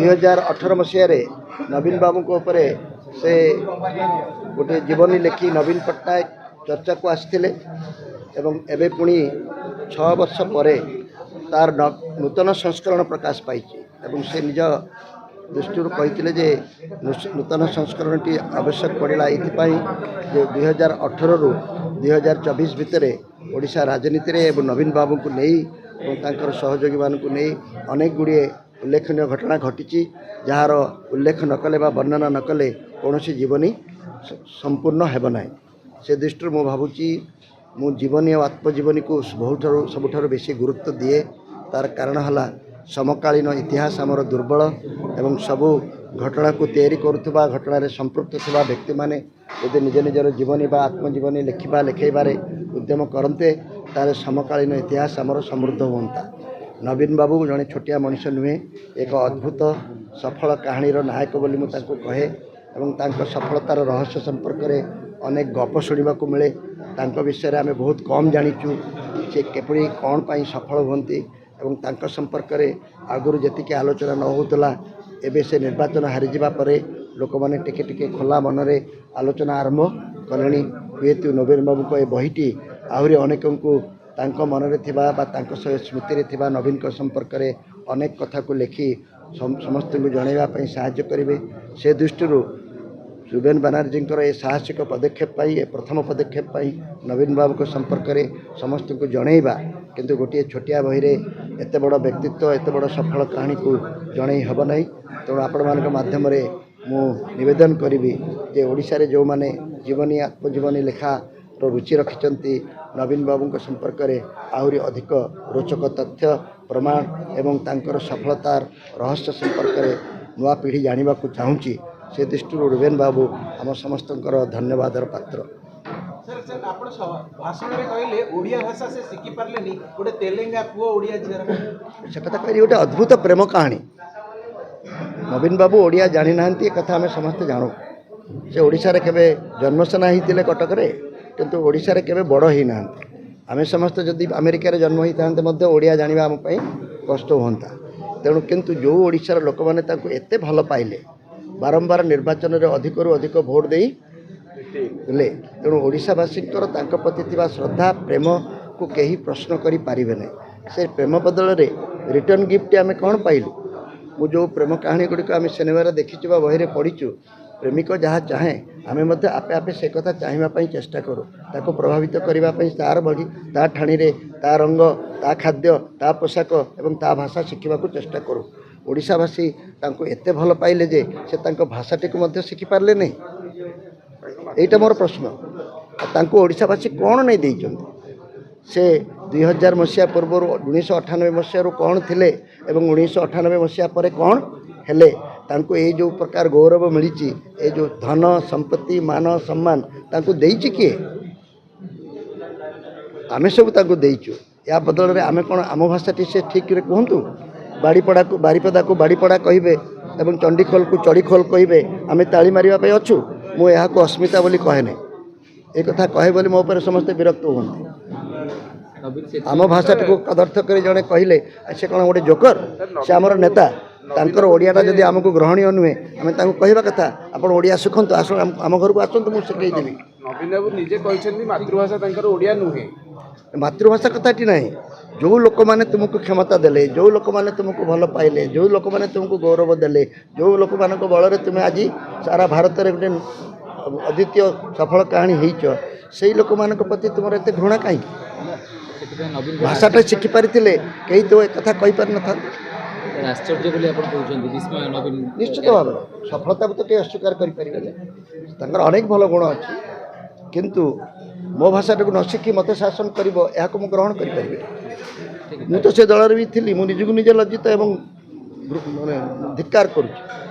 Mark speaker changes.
Speaker 1: 2018 मसीह नवीन बाबू को उपरे से गोटे जीवनी लेखि नवीन पट्टनायक चर्चा को आसते एवं एबे पुणी 6 वर्ष पर तार नूतन संस्करण प्रकाश पाई एवं से निज दृष्टि कही जे नूतन संस्करण टी आवश्यक पड़ा ये 2018 रु 2024 भितर ओडिशा राजनीति रे एवं नवीन बाबू को नहीं सहयोगी मान को नहीं अनेक गुड़े उल्लेखनीय घटना घटी जार उल्लेख न कले वर्णना न कले कौन जीवनी संपूर्ण हेब ना से दृष्टि मु भावुची मु जीवनी और आत्मजीवनी को सबुठ बेसी गुरुत्व दिए तार कारण है समकालीन इतिहास आमर दुर्बल एवं सबू घटना को तैयारी करुवा घटन संपृक्त थिबा व्यक्ति माने यदि निज निजर जीवनी बा आत्मजीवनी लिखा लिखेबारे उद्यम करते तार समकालीन इतिहास आमर समृद्ध होता। नवीन बाबू जड़े छोटिया मनीष नुहे एक अद्भुत सफल कहानीर नायक बोली मुझे कहे एवं तांको सफलतार रहस्य संपर्क में अनेक गप शुणा मिले विषय आम बहुत कम जाचु से केपरी कौन पाई सफल होती एवं तांको संपर्क में आगुरी जी आलोचना न होता एबे से निर्वाचन हारीजा पर लोक मैंने टिके खोला मनरे आलोचना आरंभ कले हुएतु नवीन बाबू को बहीटी आहरी अनेक को मनरे थिबा बा तांको स्मृति रे थिबा नवीन को संपर्क में अनेक कथा को लिखि समस्त को जनवाई साहाय्य करेंगे से दृष्टि रुबेन बनर्जी ये साहसिक पदक्षेप ये प्रथम पदक्षेप नवीन बाबू को संपर्क में समस्त को जनइबा किंतु गोटे छोटिया बही में एत बड़ व्यक्तित्व एत बड़ सफल कहानी को जन हेब ना तेणु आपण मान माध्यम मु निवेदन करी जे ओडिशा रे जो माने जीवनी आत्मजीवनी लेखा रुचि रखिंट नवीन बाबू को संपर्क में आहरी अधिक रोचक तथ्य प्रमाण एवं तांकर सफलतार रहस्य संपर्क में नुआ पीढ़ी जाना चाहूँगी से दृष्टि रुबेन बाबू आम समस्त धन्यवाद पात्र। से कथा गोटे अद्भुत प्रेम कहानी नवीन बाबू ओडिया जानी ना कथा आम समस्ते जानू से ओडिशा रे केबे जन्मसेना होते कटक किंतु ओडिशा रे केबे बड़ ही ना आम समस्त जदि अमेरिका रे जन्म होता ओडिया जाना आम कष्ट होता तेणु किंतु जो ओडिशार लोक मैंने एते भल पाइले बारंबार निर्वाचन में अधिक अधिक भोट देले तेणु ओडिशावासी प्रति श्रद्धा प्रेम को कहीं प्रश्न करि पारिबे नै से प्रेम बदल रे रिटर्न गिफ्ट आम कौन पाइलु मु जो प्रेम कहानी गुड़िक आम सिनेमा देखीचु बही पढ़ीचु प्रेमिक जहाँ चाहे आम आपे आपे से कथा चाहिए चेष्टा करूँ ताको प्रभावित करने तार बड़ी ता ठाणी ता रंग ता खाद्य ता पोशाक एवं ता भाषा शिखा चेष्टा करूँ ओडिशावासी तांको एते भल पाइले जे से तांको भाषाटी को मध्य शिखि पारले नहीं एटा मोर प्रश्न तांको ओडिशावासी कौन नहीं देइचंती से 2000 मसीहा पूर्व 1998 मसीह कौन थिले एवं 1998 मसीहा पर कौन हेले तांको ये जो प्रकार गौरव मिली ए जो धन संपत्ति मान सम्मान तांको देइछि किए आमे सब तांको देइछु या बदल रे आमे कौन आम भाषाटी से ठीक रे कहंतु बाड़ीपड़ा को बारीपदा को बाड़ीपड़ा कहे एवं चंडीखोल को चढ़ीखोल कहे आम ताली मारे अच्छु मुझे अस्मिता बोली कहे ना एक कथा कहे बोली मो पर समस्ते विरक्त होती आम भाषाटी को कदर्थ कर जड़े कहले से कौन गोटे जोकर से आमर नेता तांकर ओडियाटा जदि आमको ग्रहणीय नुहे आम कहवा कथा आप ओडिया शिखतु आस आम घर को आसतु मुझे शिखेदेवी
Speaker 2: नवीन बाबू निजे कहते मातृभाषा तांकर ओडिया नुहे
Speaker 1: मातृभाषा कथाटी ना जो लोक मैंने तुमको क्षमता देले जो लोक मैंने तुमको भल पाइले जो लोक मैंने तुमको गौरव देले जो लोक मान बल तुम्हें आज सारा भारत में गोटे अद्वितीय सफल कहानी होइच से लोक मान प्रति तुम एत घृणा कहीं भाषाटा शिखि पारि कहीं तो एक कथा कही पारि न निश्चित भाव सफलता को तो कहीं अस्वीकार कर अनेक भल गुण अच्छी किंतु मो भाषाटा को न शिखी मत शासन कर ग्रहण करें तो से दल भी थी मुझे निजे लज्जित एवं धिक्कार करुच्ची।